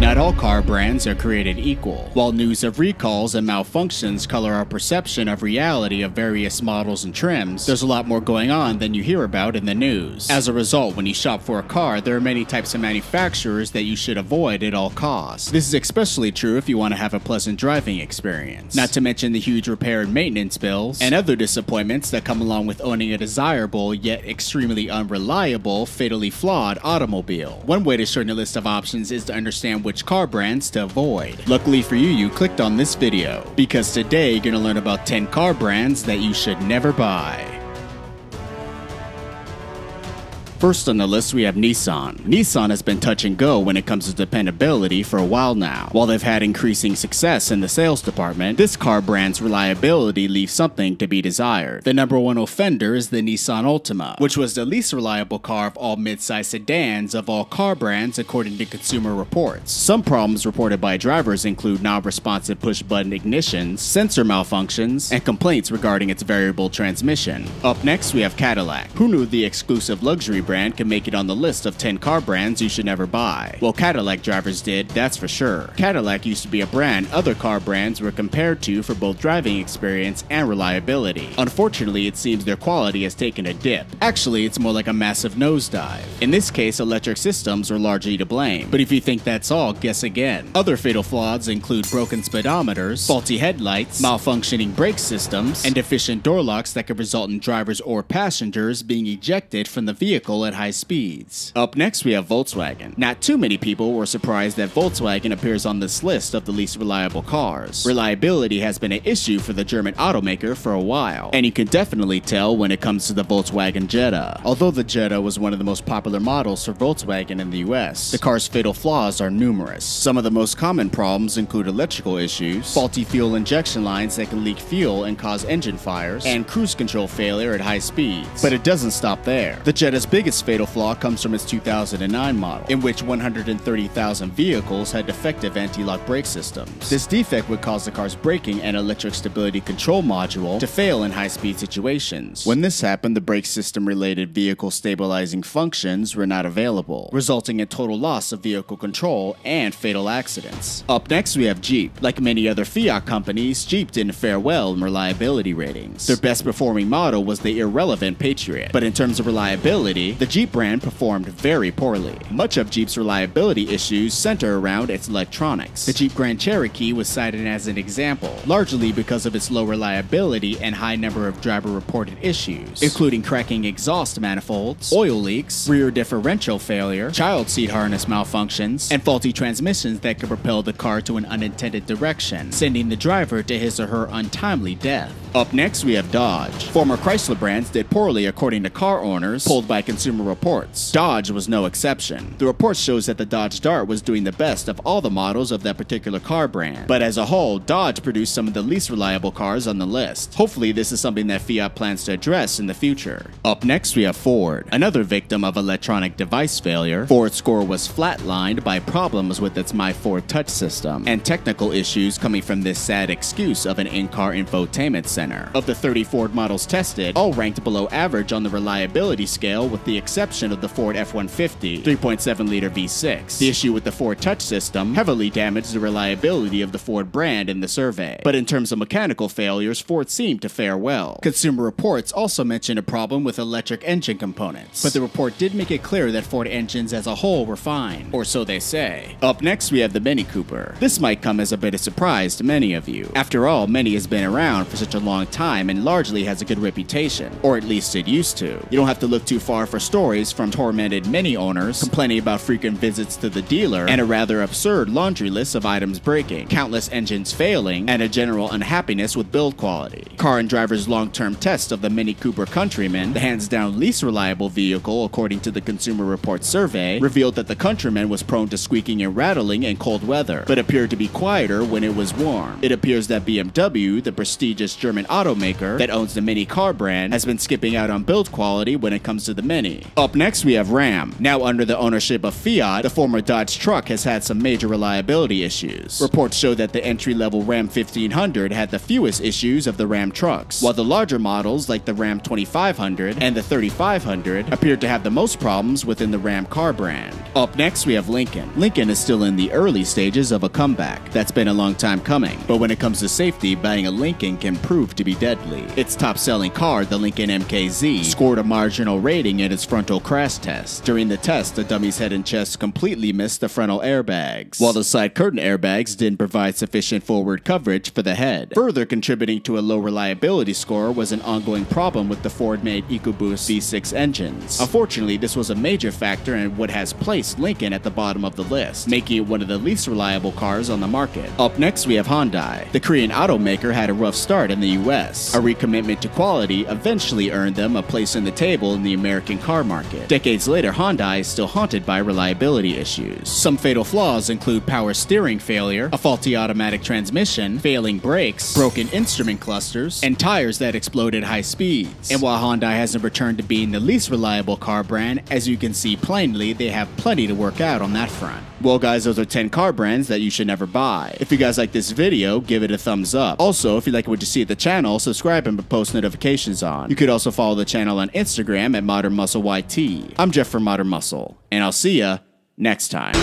Not all car brands are created equal. While news of recalls and malfunctions color our perception of reality of various models and trims, there's a lot more going on than you hear about in the news. As a result, when you shop for a car, there are many types of manufacturers that you should avoid at all costs. This is especially true if you want to have a pleasant driving experience. Not to mention the huge repair and maintenance bills, and other disappointments that come along with owning a desirable yet extremely unreliable, fatally flawed automobile. One way to shorten a list of options is to understand which car brands to avoid. Luckily for you, you clicked on this video, because today you're going to learn about 10 car brands that you should never buy. First on the list, we have Nissan. Nissan has been touch and go when it comes to dependability for a while now. While they've had increasing success in the sales department, this car brand's reliability leaves something to be desired. The number one offender is the Nissan Altima, which was the least reliable car of all mid-size sedans of all car brands according to Consumer Reports. Some problems reported by drivers include non-responsive push-button ignitions, sensor malfunctions, and complaints regarding its variable transmission. Up next, we have Cadillac. Who knew the exclusive luxury brand can make it on the list of 10 car brands you should never buy? Well, Cadillac drivers did, that's for sure. Cadillac used to be a brand other car brands were compared to for both driving experience and reliability. Unfortunately, it seems their quality has taken a dip. Actually, it's more like a massive nosedive. In this case, electric systems are largely to blame. But if you think that's all, guess again. Other fatal flaws include broken speedometers, faulty headlights, malfunctioning brake systems, and deficient door locks that could result in drivers or passengers being ejected from the vehicle at high speeds. Up next, we have Volkswagen. Not too many people were surprised that Volkswagen appears on this list of the least reliable cars. Reliability has been an issue for the German automaker for a while, and you can definitely tell when it comes to the Volkswagen Jetta. Although the Jetta was one of the most popular models for Volkswagen in the US, the car's fatal flaws are numerous. Some of the most common problems include electrical issues, faulty fuel injection lines that can leak fuel and cause engine fires, and cruise control failure at high speeds. But it doesn't stop there. The Jetta's biggest fatal flaw comes from its 2009 model, in which 130,000 vehicles had defective anti-lock brake systems. This defect would cause the car's braking and electric stability control module to fail in high-speed situations. When this happened, the brake system-related vehicle stabilizing functions were not available, resulting in total loss of vehicle control and fatal accidents. Up next, we have Jeep. Like many other Fiat companies, Jeep didn't fare well in reliability ratings. Their best-performing model was the irrelevant Patriot, but in terms of reliability, the Jeep brand performed very poorly. Much of Jeep's reliability issues center around its electronics. The Jeep Grand Cherokee was cited as an example, largely because of its low reliability and high number of driver-reported issues, including cracking exhaust manifolds, oil leaks, rear differential failure, child seat harness malfunctions, and faulty transmissions that could propel the car to an unintended direction, sending the driver to his or her untimely death. Up next, we have Dodge. Former Chrysler brands did poorly according to car owners, polled by Consumer Reports. Dodge was no exception. The report shows that the Dodge Dart was doing the best of all the models of that particular car brand. But as a whole, Dodge produced some of the least reliable cars on the list. Hopefully, this is something that Fiat plans to address in the future. Up next, we have Ford. Another victim of electronic device failure, Ford's score was flatlined by problems with its My Ford Touch system, and technical issues coming from this sad excuse of an in-car infotainment center. Of the 30 Ford models tested, all ranked below average on the reliability scale with the exception of the Ford F-150 3.7-liter V6. The issue with the Ford Touch system heavily damaged the reliability of the Ford brand in the survey. But in terms of mechanical failures, Ford seemed to fare well. Consumer Reports also mentioned a problem with electric engine components, but the report did make it clear that Ford engines as a whole were fine, or so they say. Up next, we have the Mini Cooper. This might come as a bit of surprise to many of you. After all, Mini has been around for such a long time and largely has a good reputation, or at least it used to. You don't have to look too far for stories from tormented Mini owners complaining about frequent visits to the dealer and a rather absurd laundry list of items breaking, countless engines failing, and a general unhappiness with build quality. Car and Driver's long-term test of the Mini Cooper Countryman, the hands-down least reliable vehicle according to the Consumer Reports survey, revealed that the Countryman was prone to squeaking and rattling in cold weather, but appeared to be quieter when it was warm. It appears that BMW, the prestigious German automaker that owns the Mini car brand, has been skipping out on build quality when it comes to the Mini. money. Up next we have Ram. Now under the ownership of Fiat, the former Dodge truck has had some major reliability issues. Reports show that the entry-level Ram 1500 had the fewest issues of the Ram trucks, while the larger models like the Ram 2500 and the 3500 appeared to have the most problems within the Ram car brand. Up next we have Lincoln. Lincoln is still in the early stages of a comeback. That's been a long time coming, but when it comes to safety, buying a Lincoln can prove to be deadly. Its top-selling car, the Lincoln MKZ, scored a marginal rating in its frontal crash test. During the test, the dummy's head and chest completely missed the frontal airbags, while the side curtain airbags didn't provide sufficient forward coverage for the head. Further contributing to a low reliability score was an ongoing problem with the Ford-made EcoBoost V6 engines. Unfortunately, this was a major factor in what has placed Lincoln at the bottom of the list, making it one of the least reliable cars on the market. Up next, we have Hyundai. The Korean automaker had a rough start in the US. A recommitment to quality eventually earned them a place in the table in the American car market. Decades later, Hyundai is still haunted by reliability issues. Some fatal flaws include power steering failure, a faulty automatic transmission, failing brakes, broken instrument clusters, and tires that explode at high speeds. And while Hyundai hasn't returned to being the least reliable car brand, as you can see plainly, they have plenty to work out on that front. Well guys, those are 10 car brands that you should never buy. If you guys like this video, give it a thumbs up. Also, if you like what you see at the channel, subscribe and put post notifications on. You could also follow the channel on Instagram at Modern Muscle YT. I'm Jeff from Modern Muscle, and I'll see ya next time.